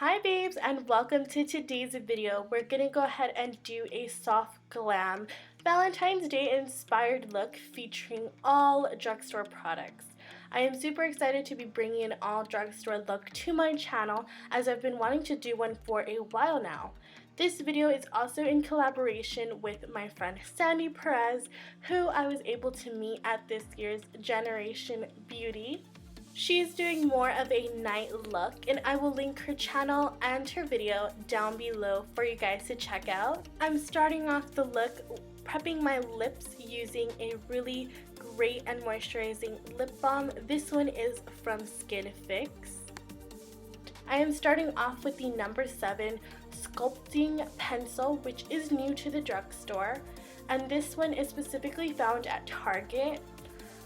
Hi babes, and welcome to today's video. We're gonna go ahead and do a soft glam Valentine's Day inspired look featuring all drugstore products. I am super excited to be bringing an all drugstore look to my channel as I've been wanting to do one for a while now. This video is also in collaboration with my friend Sandy Perez, who I was able to meet at this year's Generation Beauty. She's doing more of a night look, and I will link her channel and her video down below for you guys to check out. I'm starting off the look prepping my lips using a really great and moisturizing lip balm. This one is from Skin Fix. I am starting off with the number 7 sculpting pencil, which is new to the drugstore, and this one is specifically found at Target.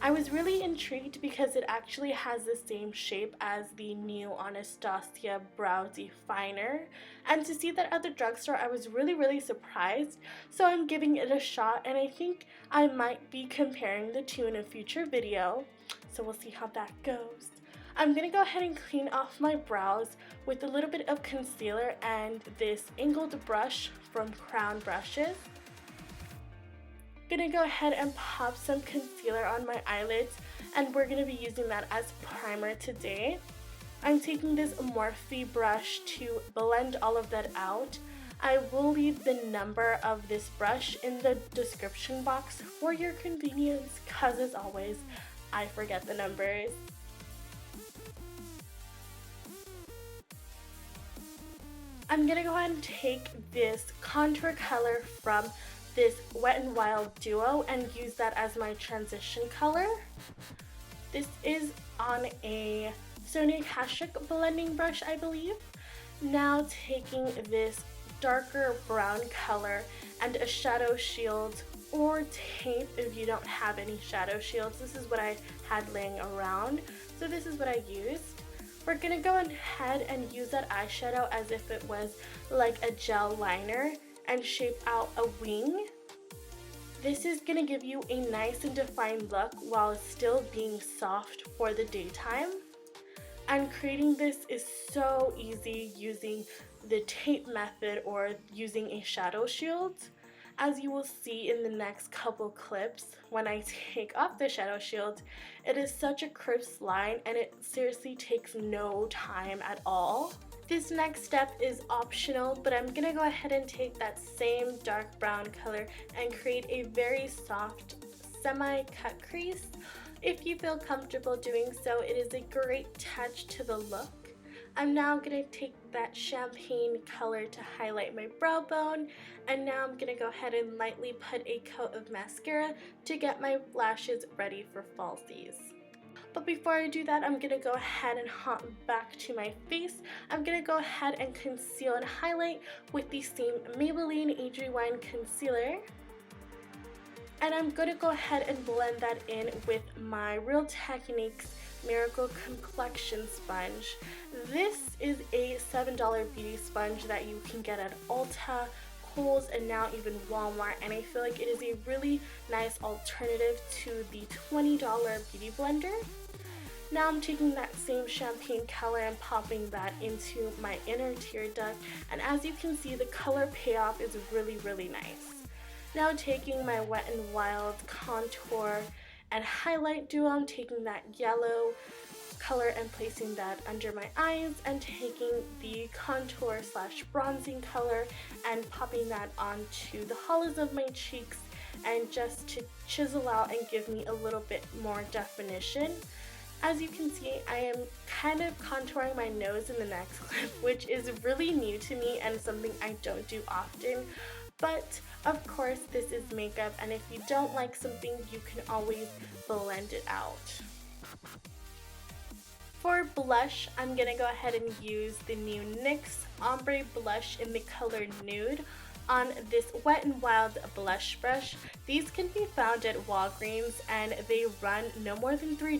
I was really intrigued because it actually has the same shape as the new Anastasia Brow Definer, and to see that at the drugstore I was really surprised, so I'm giving it a shot, and I think I might be comparing the two in a future video, so we'll see how that goes. I'm going to go ahead and clean off my brows with a little bit of concealer and this angled brush from Crown Brushes. Gonna go ahead and pop some concealer on my eyelids, and we're gonna be using that as primer today. I'm taking this Morphe brush to blend all of that out. I will leave the number of this brush in the description box for your convenience, cause as always, I forget the numbers. I'm gonna go ahead and take this contour color from this Wet n Wild duo and use that as my transition color. This is on a Sonia Kashuk blending brush, I believe. Now taking this darker brown color and a shadow shield or tape if you don't have any shadow shields. This is what I had laying around, so this is what I used. We're gonna go ahead and use that eyeshadow as if it was like a gel liner and shape out a wing. This is going to give you a nice and defined look while still being soft for the daytime. And creating this is so easy using the tape method or using a shadow shield. As you will see in the next couple clips, when I take off the shadow shield, it is such a crisp line and it seriously takes no time at all. This next step is optional, but I'm gonna go ahead and take that same dark brown color and create a very soft semi-cut crease. If you feel comfortable doing so, it is a great touch to the look. I'm now gonna take that champagne color to highlight my brow bone, and now I'm gonna go ahead and lightly put a coat of mascara to get my lashes ready for falsies. But before I do that, I'm going to go ahead and hop back to my face. I'm going to go ahead and conceal and highlight with the same Maybelline Adri Wine Concealer. And I'm going to go ahead and blend that in with my Real Techniques Miracle Complexion Sponge. This is a $7 beauty sponge that you can get at Ulta, Kohl's, and now even Walmart, and I feel like it is a really nice alternative to the $20 beauty blender. Now I'm taking that same champagne color and popping that into my inner tear duct, and as you can see, the color payoff is really nice. Now taking my Wet n Wild contour and highlight duo, I'm taking that yellow color and placing that under my eyes, and taking the contour slash bronzing color and popping that onto the hollows of my cheeks, and just to chisel out and give me a little bit more definition. As you can see, I am kind of contouring my nose in the next clip, which is really new to me and something I don't do often. But of course, this is makeup, and if you don't like something, you can always blend it out. For blush, I'm going to go ahead and use the new NYX Ombre Blush in the color Nude. on this Wet n Wild blush brush. These can be found at Walgreens and they run no more than $3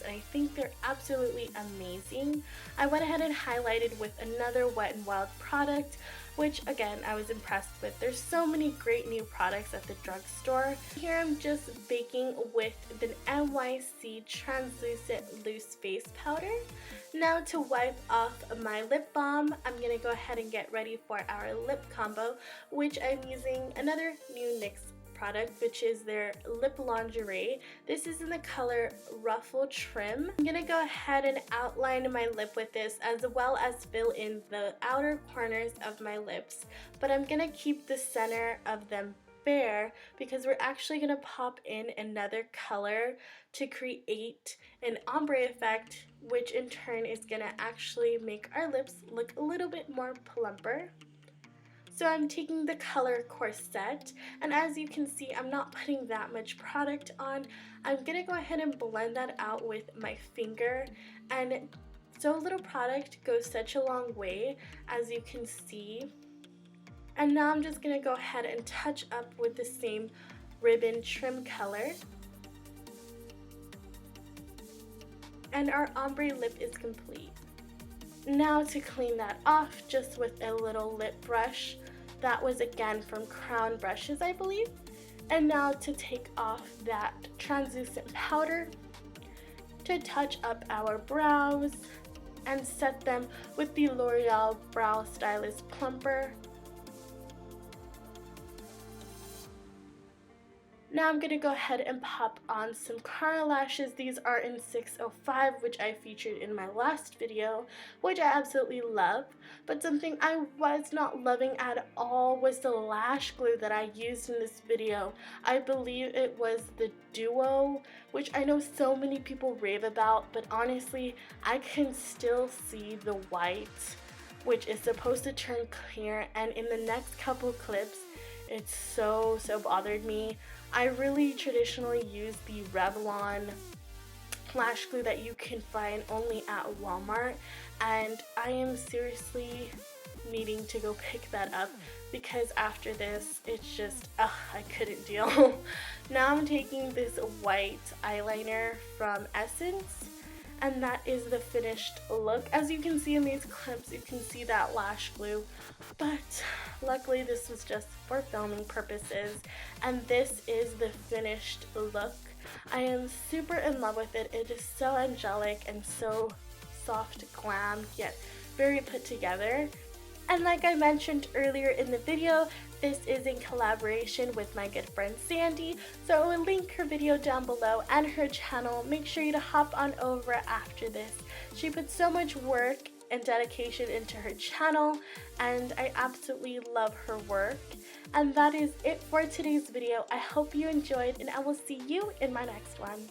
and I think they're absolutely amazing. I went ahead and highlighted with another Wet n Wild product, which again I was impressed with. There's so many great new products at the drugstore. Here I'm just baking with the NYC translucent loose face powder. Now to wipe off my lip balm, I'm gonna go ahead and get ready for our lip combo, which I'm using another new NYX product, which is their lip lingerie. This is in the color Ruffle Trim. I'm gonna go ahead and outline my lip with this, as well as fill in the outer corners of my lips, but I'm gonna keep the center of them bare because we're actually gonna pop in another color to create an ombre effect, which in turn is gonna actually make our lips look a little bit more plumper. So I'm taking the color Corset, and as you can see, I'm not putting that much product on. I'm gonna go ahead and blend that out with my finger, and so little product goes such a long way, as you can see. And now I'm just gonna go ahead and touch up with the same ribbon trim color. And our ombre lip is complete. Now to clean that off just with a little lip brush. That was again from Crown Brushes, I believe. And now to take off that translucent powder to touch up our brows and set them with the L'Oreal Brow Stylist Plumper. Now I'm going to go ahead and pop on some Cara lashes. These are in 605, which I featured in my last video, which I absolutely love. But something I was not loving at all was the lash glue that I used in this video. I believe it was the Duo, which I know so many people rave about, but honestly, I can still see the white, which is supposed to turn clear, and in the next couple clips, it so bothered me. I really traditionally use the Revlon lash glue that you can find only at Walmart, and I am seriously needing to go pick that up because after this it's just I couldn't deal. Now I'm taking this white eyeliner from Essence, and that is the finished look. As you can see in these clips, you can see that lash glue, but luckily this was just for filming purposes, and this is the finished look. I am super in love with it. It is so angelic and so soft glam, yet very put together. And like I mentioned earlier in the video, this is in collaboration with my good friend Sandy, so I will link her video down below and her channel. Make sure you to hop on over after this. She put so much work and dedication into her channel, and I absolutely love her work. And that is it for today's video. I hope you enjoyed, and I will see you in my next one.